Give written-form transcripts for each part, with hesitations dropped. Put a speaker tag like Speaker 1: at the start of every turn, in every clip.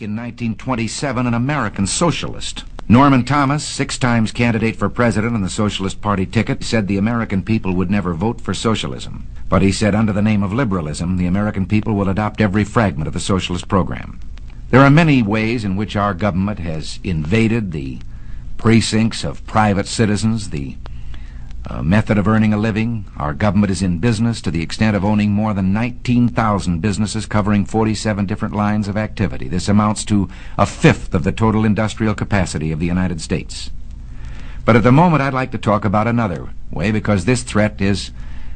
Speaker 1: back in 1927 an American socialist. Norman Thomas, 6 times candidate for president on the Socialist Party ticket, said the American people would never vote for socialism. But he said under the name of liberalism, the American people will adopt every fragment of the socialist program. There are many ways in which our government has invaded the precincts of private citizens, the method of earning a living. Our government is in business to the extent of owning more than 19,000 businesses covering 47 different lines of activity. This amounts to 1/5 of the total industrial capacity of the United States. But at the moment I'd like to talk about another way, because this threat is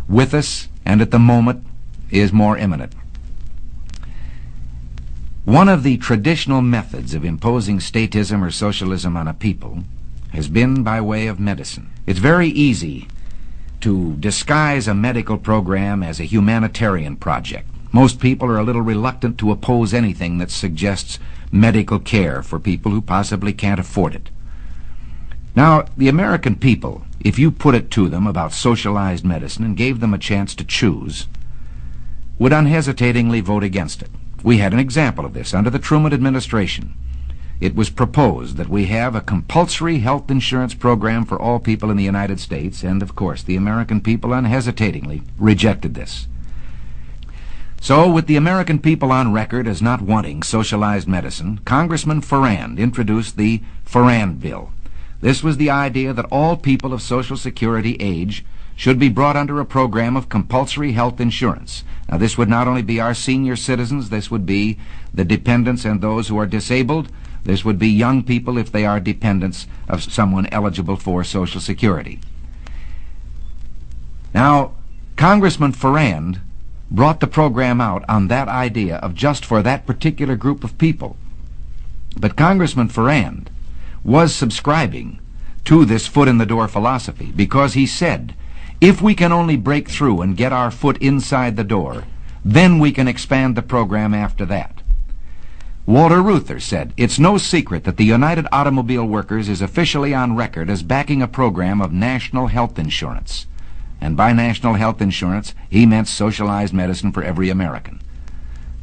Speaker 1: with us and at the moment is more imminent. One of the traditional methods of imposing statism or socialism on a people has been by way of medicine. It's very easy to disguise a medical program as a humanitarian project. Most people are a little reluctant to oppose anything that suggests medical care for people who possibly can't afford it. Now, the American people, if you put it to them about socialized medicine and gave them a chance to choose, would unhesitatingly vote against it. We had an example of this under the Truman administration. It was proposed that we have a compulsory health insurance program for all people in the United States, and of course the American people unhesitatingly rejected this. So, with the American people on record as not wanting socialized medicine, Congressman Farrand introduced the Farrand Bill. This was the idea that all people of Social Security age should be brought under a program of compulsory health insurance. Now, this would not only be our senior citizens, this would be the dependents and those who are disabled. This would be young people if they are dependents of someone eligible for Social Security. Now, Congressman Farrand brought the program out on that idea of just for that particular group of people. But Congressman Farrand was subscribing to this foot-in-the-door philosophy, because he said, if we can only break through and get our foot inside the door, then we can expand the program after that. Walter Reuther said, it's no secret that the United Automobile Workers is officially on record as backing a program of national health insurance. And by national health insurance, he meant socialized medicine for every American.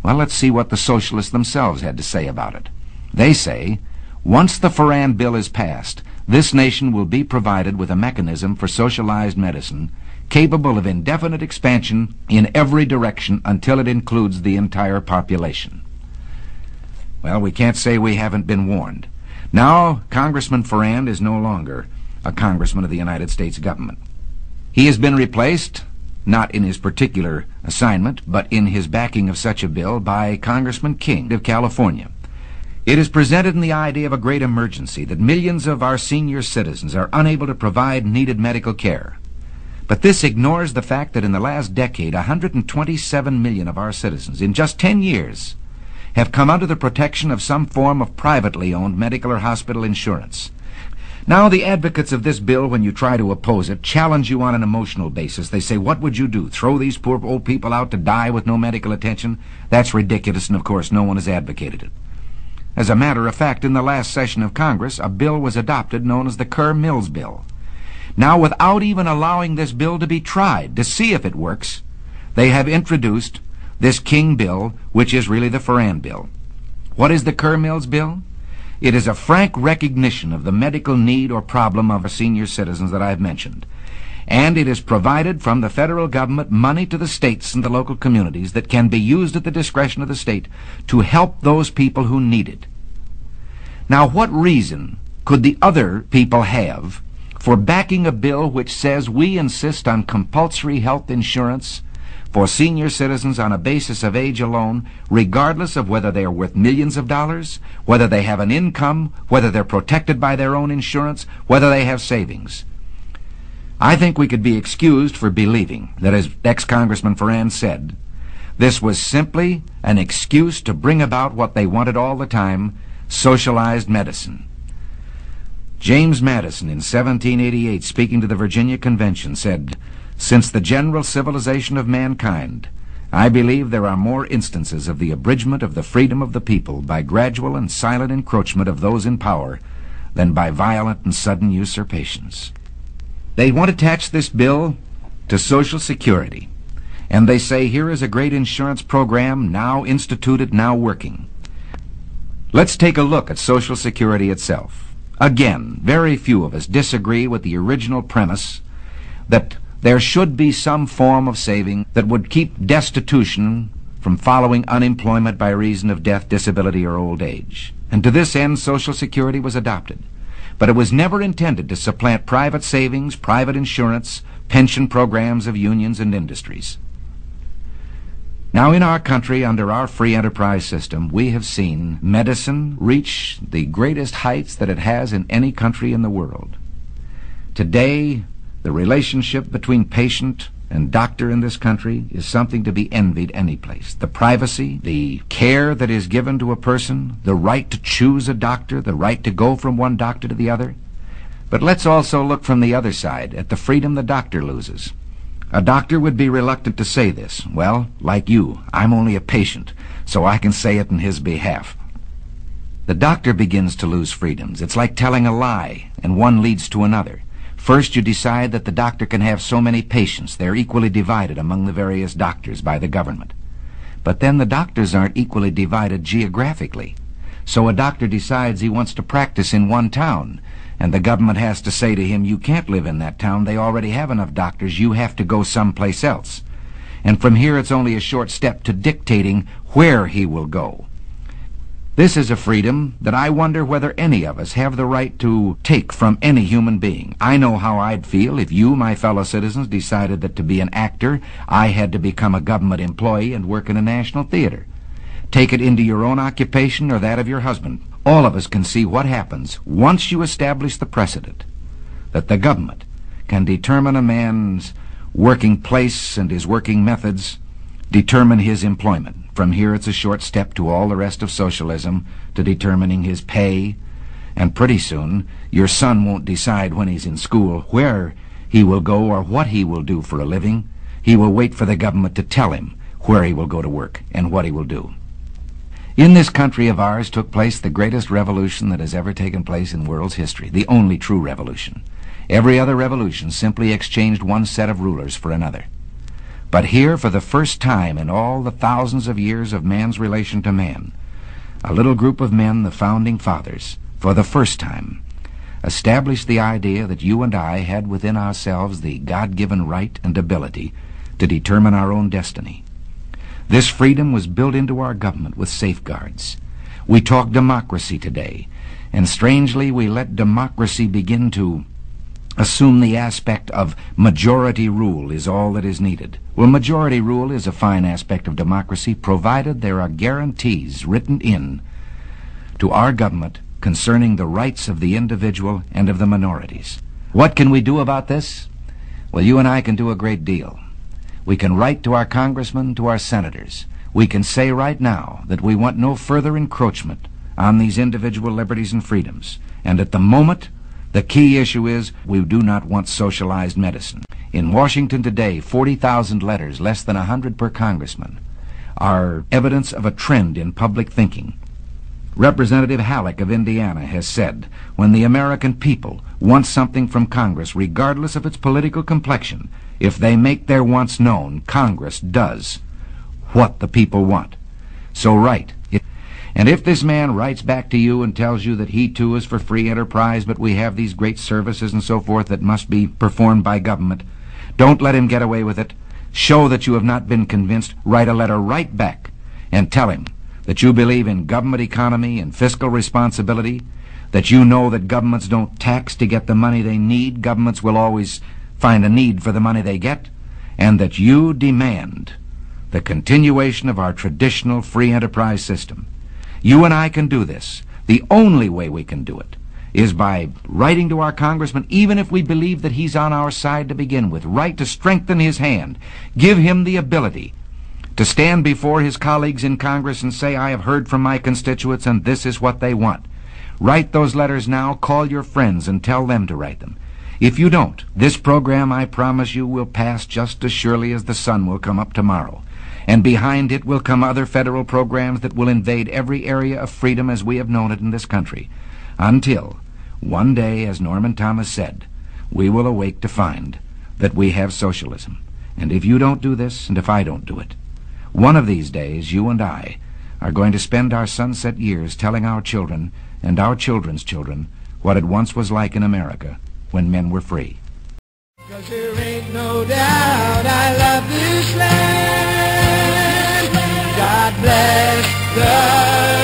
Speaker 1: Well, let's see what the socialists themselves had to say about it. They say, once the Farrand Bill is passed, this nation will be provided with a mechanism for socialized medicine capable of indefinite expansion in every direction until it includes the entire population. Well, we can't say we haven't been warned. Now, Congressman Farrand is no longer a congressman of the United States government. He has been replaced, not in his particular assignment, but in his backing of such a bill, by Congressman King of California. It is presented in the idea of a great emergency that millions of our senior citizens are unable to provide needed medical care. But this ignores the fact that in the last decade, 127 million of our citizens, in just 10 years, have come under the protection of some form of privately owned medical or hospital insurance. Now, the advocates of this bill, when you try to oppose it, challenge you on an emotional basis. They say, what would you do? Throw these poor old people out to die with no medical attention? That's ridiculous, and of course no one has advocated it. As a matter of fact, in the last session of Congress, a bill was adopted known as the Kerr-Mills Bill. Now, without even allowing this bill to be tried to see if it works, they have introduced this King bill, which is really the Farrand Bill. What is the Kerr-Mills Bill? It is a frank recognition of the medical need or problem of our senior citizens that I've mentioned. And it has provided from the federal government money to the states and the local communities that can be used at the discretion of the state to help those people who need it. Now, what reason could the other people have for backing a bill which says we insist on compulsory health insurance for senior citizens on a basis of age alone, regardless of whether they are worth millions of dollars, whether they have an income, whether they're protected by their own insurance, whether they have savings? I think we could be excused for believing that, as ex-Congressman Farrand said, this was simply an excuse to bring about what they wanted all the time, socialized medicine. James Madison, in 1788, speaking to the Virginia Convention, said, "Since the general civilization of mankind, I believe there are more instances of the abridgment of the freedom of the people by gradual and silent encroachment of those in power than by violent and sudden usurpations." They want to attach this bill to Social Security, and they say here is a great insurance program now instituted, now working. Let's take a look at Social Security itself. Again, very few of us disagree with the original premise that there should be some form of saving that would keep destitution from following unemployment by reason of death, disability, or old age. And to this end, Social Security was adopted. But it was never intended to supplant private savings, private insurance, pension programs of unions and industries. Now, in our country, under our free enterprise system, we have seen medicine reach the greatest heights that it has in any country in the world. Today, the relationship between patient and doctor in this country is something to be envied any place. The privacy, the care that is given to a person, the right to choose a doctor, the right to go from one doctor to the other. But let's also look from the other side at the freedom the doctor loses. A doctor would be reluctant to say this. Well, like you, I'm only a patient, so I can say it in his behalf. The doctor begins to lose freedoms. It's like telling a lie, and one leads to another. First, you decide that the doctor can have so many patients. They're equally divided among the various doctors by the government. But then the doctors aren't equally divided geographically. So a doctor decides he wants to practice in one town, and the government has to say to him, you can't live in that town. They already have enough doctors. You have to go someplace else. And from here, it's only a short step to dictating where he will go. This is a freedom that I wonder whether any of us have the right to take from any human being. I know how I'd feel if you, my fellow citizens, decided that to be an actor, I had to become a government employee and work in a national theater. Take it into your own occupation or that of your husband. All of us can see what happens once you establish the precedent that the government can determine a man's working place and his working methods, determine his employment. From here, it's a short step to all the rest of socialism, to determining his pay. And pretty soon, your son won't decide when he's in school where he will go or what he will do for a living. He will wait for the government to tell him where he will go to work and what he will do. In this country of ours took place the greatest revolution that has ever taken place in the world's history, the only true revolution. Every other revolution simply exchanged one set of rulers for another. But here, for the first time in all the thousands of years of man's relation to man, a little group of men, the Founding Fathers, for the first time, established the idea that you and I had within ourselves the God-given right and ability to determine our own destiny. This freedom was built into our government with safeguards. We talk democracy today, and strangely we let democracy begin to assume the aspect of majority rule is all that is needed. Well, majority rule is a fine aspect of democracy, provided there are guarantees written in to our government concerning the rights of the individual and of the minorities. What can we do about this? Well, you and I can do a great deal. We can write to our congressmen, to our senators. We can say right now that we want no further encroachment on these individual liberties and freedoms. And at the moment, the key issue is we do not want socialized medicine. In Washington today, 40,000 letters, less than 100 per congressman, are evidence of a trend in public thinking. Representative Halleck of Indiana has said, when the American people want something from Congress, regardless of its political complexion, if they make their wants known, Congress does what the people want. So write. And if this man writes back to you and tells you that he too is for free enterprise, but we have these great services and so forth that must be performed by government, don't let him get away with it. Show that you have not been convinced. Write a letter right back and tell him that you believe in government economy and fiscal responsibility, that you know that governments don't tax to get the money they need. Governments will always find a need for the money they get, and that you demand the continuation of our traditional free enterprise system. You and I can do this. The only way we can do it is by writing to our congressman, even if we believe that he's on our side to begin with. Write to strengthen his hand. Give him the ability to stand before his colleagues in Congress and say, I have heard from my constituents and this is what they want. Write those letters now. Call your friends and tell them to write them. If you don't, this program, I promise you, will pass just as surely as the sun will come up tomorrow. And behind it will come other federal programs that will invade every area of freedom as we have known it in this country, until one day, as Norman Thomas said, we will awake to find that we have socialism. And if you don't do this, and if I don't do it, one of these days you and I are going to spend our sunset years telling our children and our children's children what it once was like in America when men were free.
Speaker 2: 'Cause there ain't no doubt I love this land. God bless the